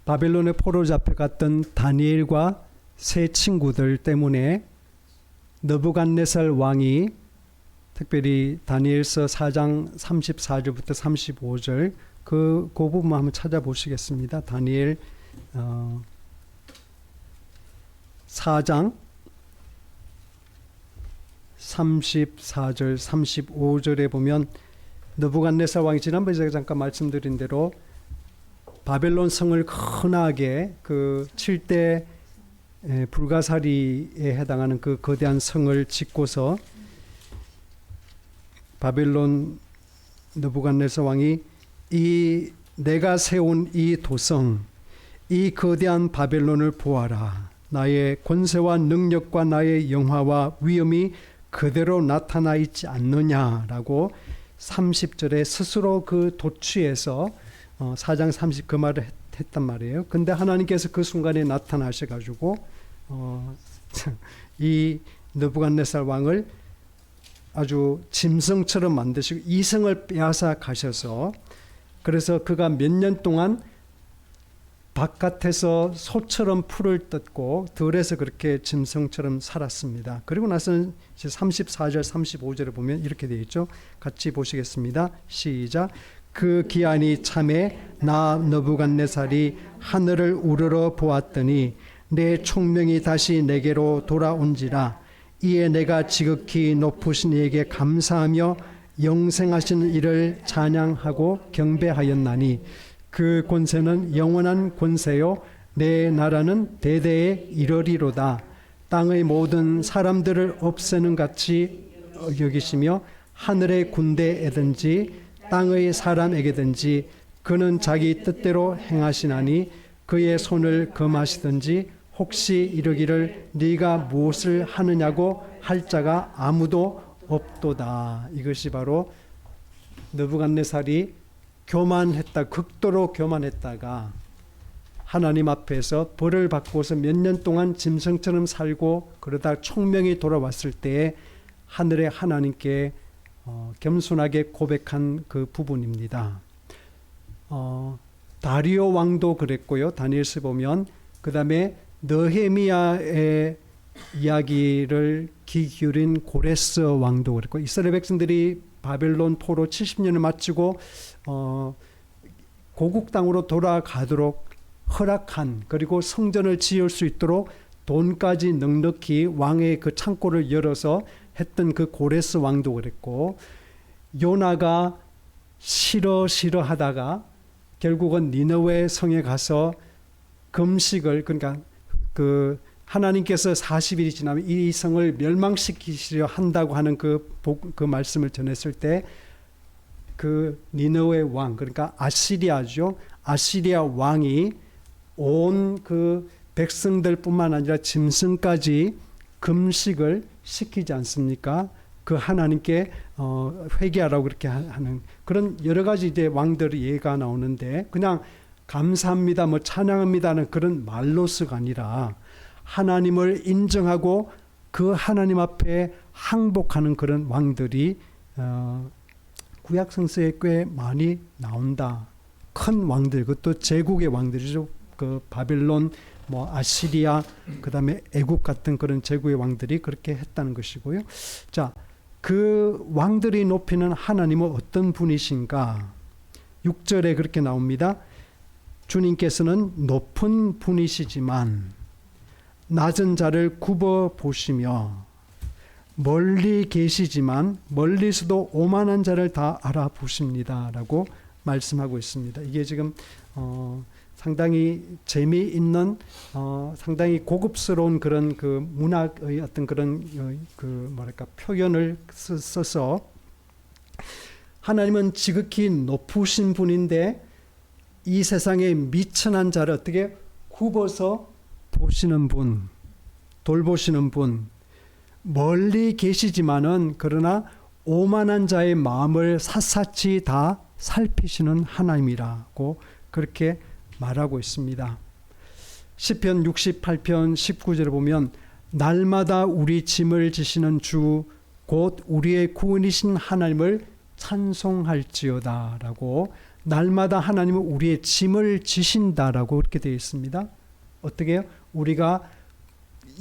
바벨론의 포로 잡혀갔던 다니엘과 세 친구들 때문에 느부갓네살 왕이 특별히 다니엘서 4장 34절부터 35절 그 부분 한번 찾아보시겠습니다. 다니엘 4장 34절 35절에 보면 느부갓네살 왕이 지난번에 제가 잠깐 말씀드린 대로 바벨론 성을 흔하게 그 7대 불가사리에 해당하는 그 거대한 성을 짓고서 바벨론 느부갓네살 왕이 이 내가 세운 이 도성 이 거대한 바벨론을 보아라. 나의 권세와 능력과 나의 영화와 위엄이 그대로 나타나 있지 않느냐라고 30절에 스스로 그 도취해서 4장 30 그 말을 했단 말이에요. 근데 하나님께서 그 순간에 나타나셔가지고 이 느부갓네살 왕을 아주 짐승처럼 만드시고 이성을 빼앗아 가셔서 그래서 그가 몇 년 동안 바깥에서 소처럼 풀을 뜯고 들에서 그렇게 짐승처럼 살았습니다. 그리고 나서는 이제 34절 35절에 보면 이렇게 되어 있죠. 같이 보시겠습니다. 시작. 그 기한이 참에 나 느부갓네살이 하늘을 우러러 보았더니 내 총명이 다시 내게로 돌아온지라. 이에 내가 지극히 높으신 이에게 감사하며 영생하신 이를 찬양하고 경배하였나니 그 권세는 영원한 권세요 내 나라는 대대에 이르리로다. 땅의 모든 사람들을 없애는 같이 여기시며 하늘의 군대에든지 땅의 사람에게든지 그는 자기 뜻대로 행하시나니 그의 손을 금하시든지 혹시 이르기를 네가 무엇을 하느냐고 할 자가 아무도 없도다. 이것이 바로 느부갓네살이 교만했다, 극도로 교만했다가 하나님 앞에서 벌을 받고서 몇 년 동안 짐승처럼 살고 그러다 총명이 돌아왔을 때에 하늘의 하나님께 겸손하게 고백한 그 부분입니다. 다리오 왕도 그랬고요. 다니엘서 보면 그 다음에 느헤미야의 이야기를 귀 기울인 고레스 왕도 그랬고 이스라엘 백성들이 바벨론 포로 70년을 마치고 고국 땅으로 돌아가도록 허락한 그리고 성전을 지을 수 있도록 돈까지 넉넉히 왕의 그 창고를 열어서 했던 그 고레스 왕도 그랬고 요나가 싫어 하다가 결국은 니느웨 성에 가서 금식을 그러니까 그 하나님께서 40일이 지나면 이 성을 멸망시키시려 한다고 하는 그 말씀을 전했을 때 그 니느웨 왕 그러니까 아시리아죠. 아시리아 왕이 온 그 백성들뿐만 아니라 짐승까지 금식을 시키지 않습니까? 그 하나님께 회개하라고 그렇게 하는 그런 여러 가지 이제 왕들의 예가 나오는데 그냥 감사합니다, 뭐 찬양합니다는 그런 말로서가 아니라 하나님을 인정하고 그 하나님 앞에 항복하는 그런 왕들이 구약 성서에 꽤 많이 나온다. 큰 왕들, 그것도 제국의 왕들이죠. 그 바벨론, 뭐 아시리아, 그다음에 애굽 같은 그런 제국의 왕들이 그렇게 했다는 것이고요. 자, 그 왕들이 높이는 하나님은 어떤 분이신가? 6절에 그렇게 나옵니다. 주님께서는 높은 분이시지만 낮은 자를 굽어 보시며 멀리 계시지만 멀리서도 오만한 자를 다 알아보십니다. 라고 말씀하고 있습니다. 이게 지금 상당히 재미있는 상당히 고급스러운 그런 그 문학의 어떤 그런 그 뭐랄까 표현을 써서 하나님은 지극히 높으신 분인데 이 세상에 미천한 자를 어떻게 굽어서 보시는 분, 돌보시는 분, 멀리 계시지만은 그러나 오만한 자의 마음을 샅샅이 다 살피시는 하나님이라고 그렇게 말하고 있습니다. 시편 68편 19절에 보면 날마다 우리 짐을 지시는 주 곧 우리의 구원이신 하나님을 찬송할지어다 라고 날마다 하나님은 우리의 짐을 지신다라고 그렇게 되어 있습니다. 어떻게 해요? 우리가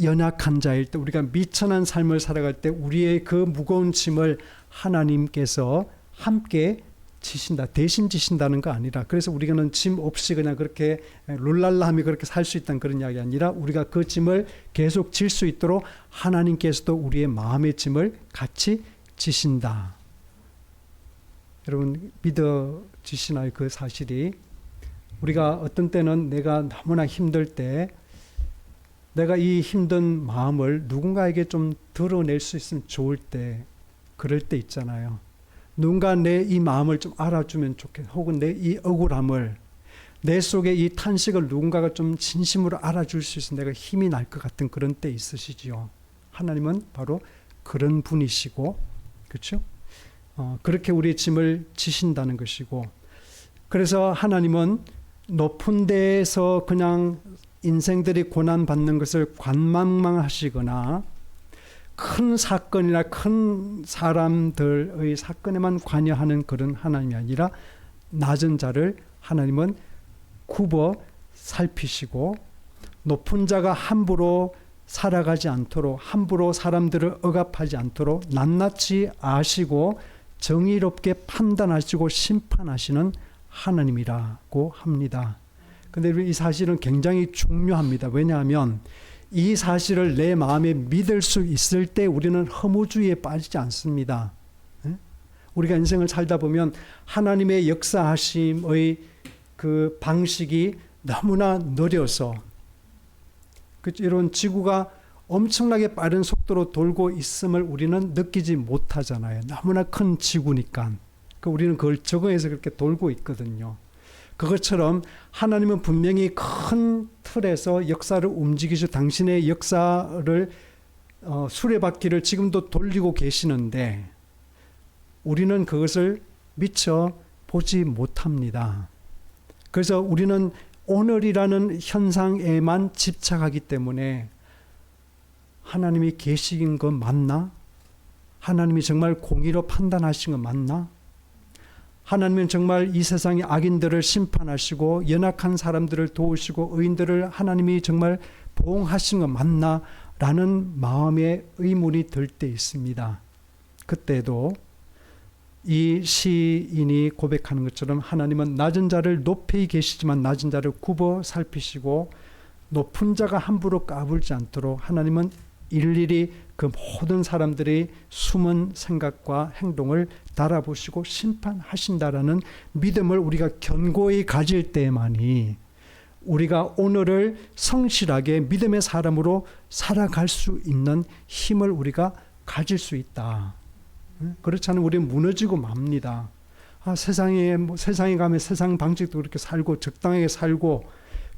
연약한 자일 때 우리가 미천한 삶을 살아갈 때 우리의 그 무거운 짐을 하나님께서 함께 지신다, 대신 지신다는 거 아니라, 그래서 우리는 짐 없이 그냥 그렇게 룰랄라하며 그렇게 살 수 있다는 그런 이야기 아니라, 우리가 그 짐을 계속 질 수 있도록 하나님께서도 우리의 마음의 짐을 같이 지신다. 여러분 믿어지시나요? 그 사실이. 우리가 어떤 때는 내가 너무나 힘들 때, 내가 이 힘든 마음을 누군가에게 좀 드러낼 수 있으면 좋을 때, 그럴 때 있잖아요. 누군가 내 이 마음을 좀 알아주면 좋겠, 혹은 내 이 억울함을, 내 속에 이 탄식을 누군가가 좀 진심으로 알아줄 수 있으면 내가 힘이 날 것 같은 그런 때 있으시지요. 하나님은 바로 그런 분이시고, 그렇죠? 그렇게 우리의 짐을 지신다는 것이고, 그래서 하나님은 높은 데에서 그냥 인생들이 고난받는 것을 관망만 하시거나 큰 사건이나 큰 사람들의 사건에만 관여하는 그런 하나님이 아니라, 낮은 자를 하나님은 굽어 살피시고, 높은 자가 함부로 살아가지 않도록, 함부로 사람들을 억압하지 않도록 낱낱이 아시고 정의롭게 판단하시고 심판하시는 하나님이라고 합니다. 그런데 이 사실은 굉장히 중요합니다. 왜냐하면 이 사실을 내 마음에 믿을 수 있을 때 우리는 허무주의에 빠지지 않습니다. 우리가 인생을 살다 보면 하나님의 역사하심의 그 방식이 너무나 느려서, 이런 지구가 엄청나게 빠른 속도로 돌고 있음을 우리는 느끼지 못하잖아요. 너무나 큰 지구니까. 우리는 그걸 적응해서 그렇게 돌고 있거든요. 그것처럼 하나님은 분명히 큰 틀에서 역사를 움직이셔 당신의 역사를 수레바퀴를 지금도 돌리고 계시는데, 우리는 그것을 미처 보지 못합니다. 그래서 우리는 오늘이라는 현상에만 집착하기 때문에, 하나님이 계신 건 맞나? 하나님이 정말 공의로 판단하신 건 맞나? 하나님은 정말 이 세상의 악인들을 심판하시고 연약한 사람들을 도우시고 의인들을 하나님이 정말 보호하신 건 맞나? 라는 마음의 의문이 들 때 있습니다. 그때도 이 시인이 고백하는 것처럼 하나님은 낮은 자를 높이 계시지만 낮은 자를 굽어 살피시고, 높은 자가 함부로 까불지 않도록 하나님은 일일이 그 모든 사람들의 숨은 생각과 행동을 달아보시고 심판하신다라는 믿음을 우리가 견고히 가질 때만이 우리가 오늘을 성실하게 믿음의 사람으로 살아갈 수 있는 힘을 우리가 가질 수 있다. 그렇지 않으면 우리는 무너지고 맙니다. 세상에 가면 세상 방식도 그렇게 살고 적당하게 살고,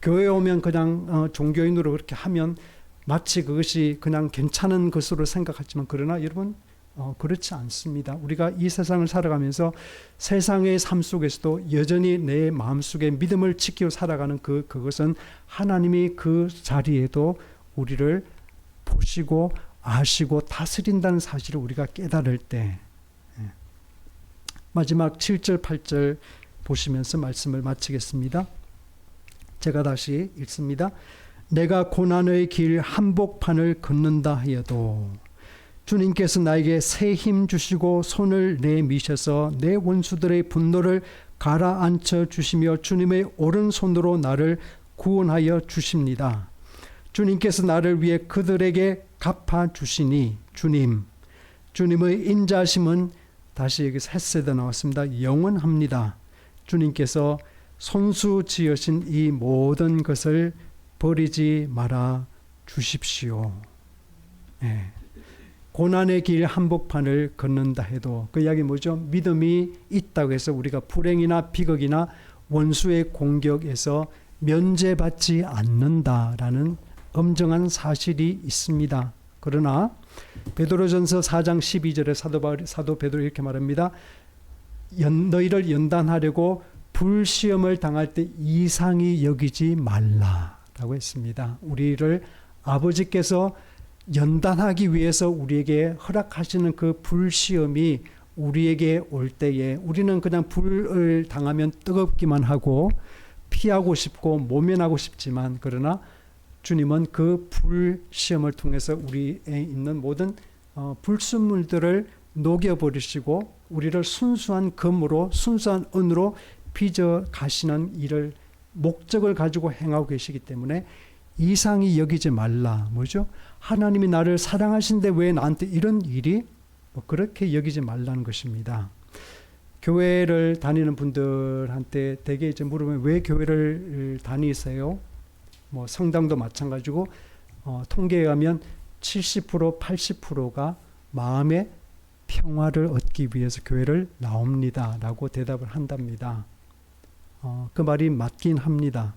교회에 오면 그냥 종교인으로 그렇게 하면 마치 그것이 그냥 괜찮은 것으로 생각하지만, 그러나 여러분 그렇지 않습니다. 우리가 이 세상을 살아가면서 세상의 삶 속에서도 여전히 내 마음속에 믿음을 지키고 살아가는 그것은 하나님이 그 자리에도 우리를 보시고 아시고 다스린다는 사실을 우리가 깨달을 때, 마지막 7절 8절 보시면서 말씀을 마치겠습니다. 제가 다시 읽습니다. 내가 고난의 길 한복판을 걷는다 하여도 주님께서 나에게 새 힘 주시고 손을 내미셔서 내 원수들의 분노를 가라앉혀 주시며 주님의 오른손으로 나를 구원하여 주십니다. 주님께서 나를 위해 그들에게 갚아 주시니 주님의 인자심은, 다시 여기서 헷세대 나왔습니다. 영원합니다. 주님께서 손수 지으신 이 모든 것을 버리지 말아 주십시오. 고난의 길 한복판을 걷는다 해도 그 이야기 뭐죠? 믿음이 있다고 해서 우리가 불행이나 비극이나 원수의 공격에서 면제받지 않는다라는 엄정한 사실이 있습니다. 그러나 베드로전서 4장 12절에 사도 베드로 이렇게 말합니다. 너희를 연단하려고 불시험을 당할 때 이상히 여기지 말라라고 했습니다. 우리를 아버지께서 연단하기 위해서 우리에게 허락하시는 그 불시험이 우리에게 올 때에 우리는 그냥 불을 당하면 뜨겁기만 하고 피하고 싶고 모면하고 싶지만, 그러나 주님은 그 불시험을 통해서 우리에 있는 모든 불순물들을 녹여버리시고 우리를 순수한 금으로 순수한 은으로 빚어 가시는 일을 목적을 가지고 행하고 계시기 때문에 이상히 여기지 말라. 뭐죠? 하나님이 나를 사랑하신데 왜 나한테 이런 일이? 뭐 그렇게 여기지 말라는 것입니다. 교회를 다니는 분들한테 대개 이제 물으면 왜 교회를 다니세요? 뭐 성당도 마찬가지고 통계에 의하면 70% 80%가 마음의 평화를 얻기 위해서 교회를 나옵니다 라고 대답을 한답니다. 그 말이 맞긴 합니다.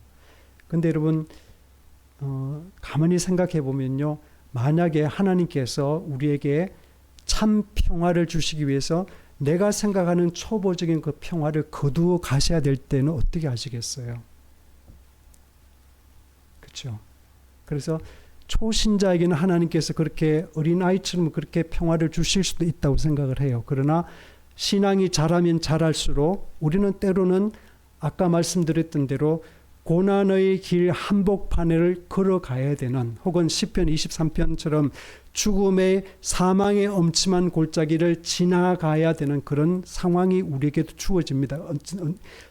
근데 여러분 가만히 생각해 보면요, 만약에 하나님께서 우리에게 참 평화를 주시기 위해서 내가 생각하는 초보적인 그 평화를 거두어 가셔야 될 때는 어떻게 하시겠어요? 그렇죠? 그래서 초신자에게는 하나님께서 그렇게 어린아이처럼 그렇게 평화를 주실 수도 있다고 생각을 해요. 그러나 신앙이 자라면 자랄수록 우리는 때로는 아까 말씀드렸던 대로 고난의 길 한복판을 걸어가야 되는, 혹은 시편 23편처럼 죽음의 사망의 엄침한 골짜기를 지나가야 되는 그런 상황이 우리에게도 주어집니다.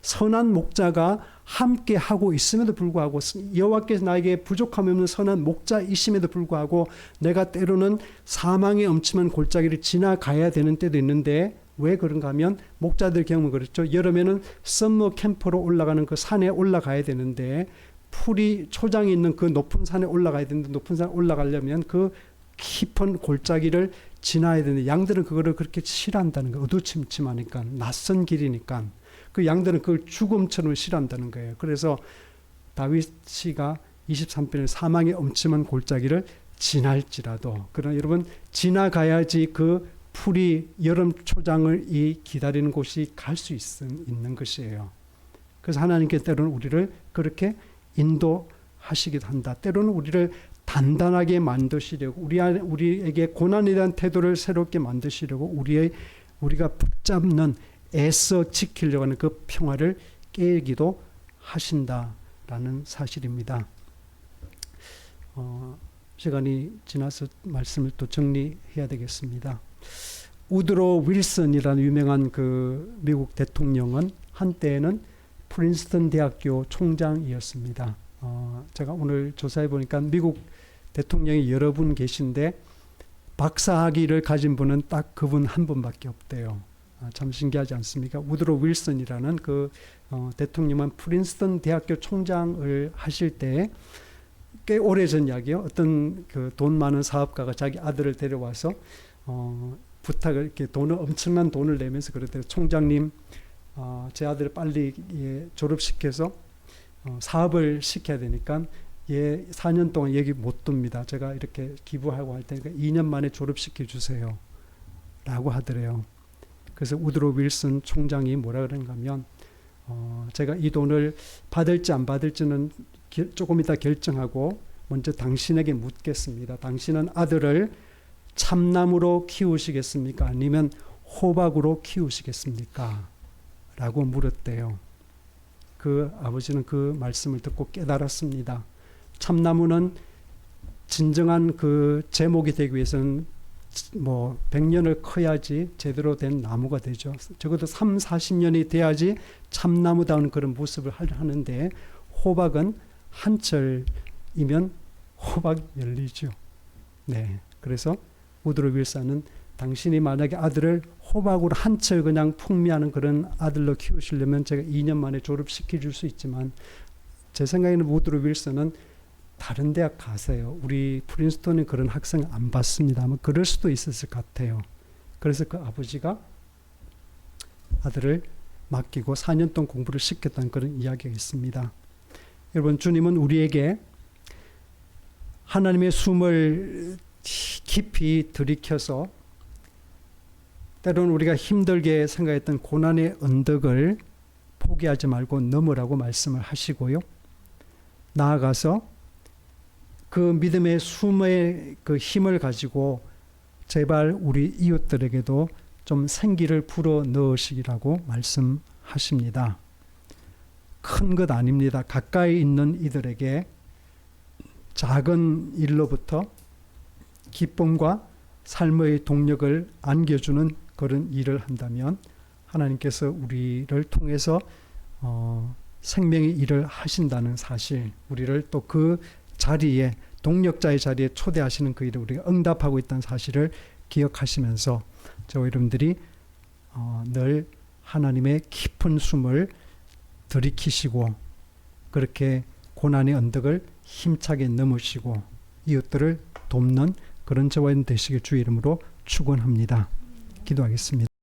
선한 목자가 함께 하고 있음에도 불구하고, 여호와께서 나에게 부족함이 없는 선한 목자이심에도 불구하고 내가 때로는 사망의 엄침한 골짜기를 지나가야 되는 때도 있는데, 왜 그런가 하면 목자들 경험은 그렇죠. 여름에는 썸머 캠프로 올라가는 그 산에 올라가야 되는데, 풀이 초장이 있는 그 높은 산에 올라가야 되는데, 높은 산에 올라가려면 그 깊은 골짜기를 지나야 되는데, 양들은 그거를 그렇게 싫어한다는 거예요. 어두침침하니까, 낯선 길이니까. 그 양들은 그걸 죽음처럼 싫어한다는 거예요. 그래서 다윗이가 23편에 사망의 엄침한 골짜기를 지날지라도, 그러나 여러분 지나가야지 그 풀이 여름 초장을 기다리는 곳이 갈 수 있는 것이에요. 그래서 하나님께 때로는 우리를 그렇게 인도하시기도 한다. 때로는 우리를 단단하게 만드시려고, 우리에게 고난에 대한 태도를 새롭게 만드시려고 우리가 붙잡는, 애써 지키려고 하는 그 평화를 깨기도 하신다라는 사실입니다. 시간이 지나서 말씀을 또 정리해야 되겠습니다. 우드로 윌슨이라는 유명한 그 미국 대통령은 한때는 프린스턴 대학교 총장이었습니다. 제가 오늘 조사해 보니까 미국 대통령이 여러 분 계신데 박사학위를 가진 분은 딱 그분 한 분밖에 없대요. 참 신기하지 않습니까? 우드로 윌슨이라는 그 대통령은 프린스턴 대학교 총장을 하실 때 꽤 오래전 이야기요. 어떤 그 돈 많은 사업가가 자기 아들을 데려와서 부탁을, 이렇게 엄청난 돈을 내면서 그랬대요. 총장님, 제 아들을 빨리 졸업시켜서 사업을 시켜야 되니까 4년 동안 여기 못 둡니다. 제가 이렇게 기부하고 할 테니까 2년 만에 졸업시켜 주세요 라고 하더래요. 그래서 우드로 윌슨 총장이 뭐라 그런가 하면, 제가 이 돈을 받을지 안 받을지는 조금 이따 결정하고 먼저 당신에게 묻겠습니다. 당신은 아들을 참나무로 키우시겠습니까? 아니면 호박으로 키우시겠습니까? 라고 물었대요. 그 아버지는 그 말씀을 듣고 깨달았습니다. 참나무는 진정한 그 제목이 되기 위해서는 뭐 100년을 커야지 제대로 된 나무가 되죠. 적어도 3, 40년이 돼야지 참나무다운 그런 모습을 하는데, 호박은 한철이면 호박이 열리죠. 네, 그래서 우드로 윌슨은 당신이 만약에 아들을 호박으로 한철 그냥 풍미하는 그런 아들로 키우시려면 제가 2년 만에 졸업시켜 줄 수 있지만, 제 생각에는 우드로 윌슨은 다른 대학 가세요. 우리 프린스턴에 그런 학생 안 받습니다만 그럴 수도 있었을 것 같아요. 그래서 그 아버지가 아들을 맡기고 4년 동안 공부를 시켰다는 그런 이야기가 있습니다. 여러분, 주님은 우리에게 하나님의 숨을 깊이 들이켜서 때로는 우리가 힘들게 생각했던 고난의 언덕을 포기하지 말고 넘으라고 말씀을 하시고요. 나아가서 그 믿음의 숨의 그 힘을 가지고 제발 우리 이웃들에게도 좀 생기를 불어 넣으시라고 말씀하십니다. 큰 것 아닙니다. 가까이 있는 이들에게 작은 일로부터 기쁨과 삶의 동력을 안겨주는 그런 일을 한다면 하나님께서 우리를 통해서 생명의 일을 하신다는 사실, 우리를 또 그 자리에, 동력자의 자리에 초대하시는 그 일을 우리가 응답하고 있다는 사실을 기억하시면서 저와 여러분들이 늘 하나님의 깊은 숨을 들이키시고 그렇게 고난의 언덕을 힘차게 넘으시고 이웃들을 돕는 그런 저와 여러분 되시길 주의 이름으로 축원합니다. 기도하겠습니다.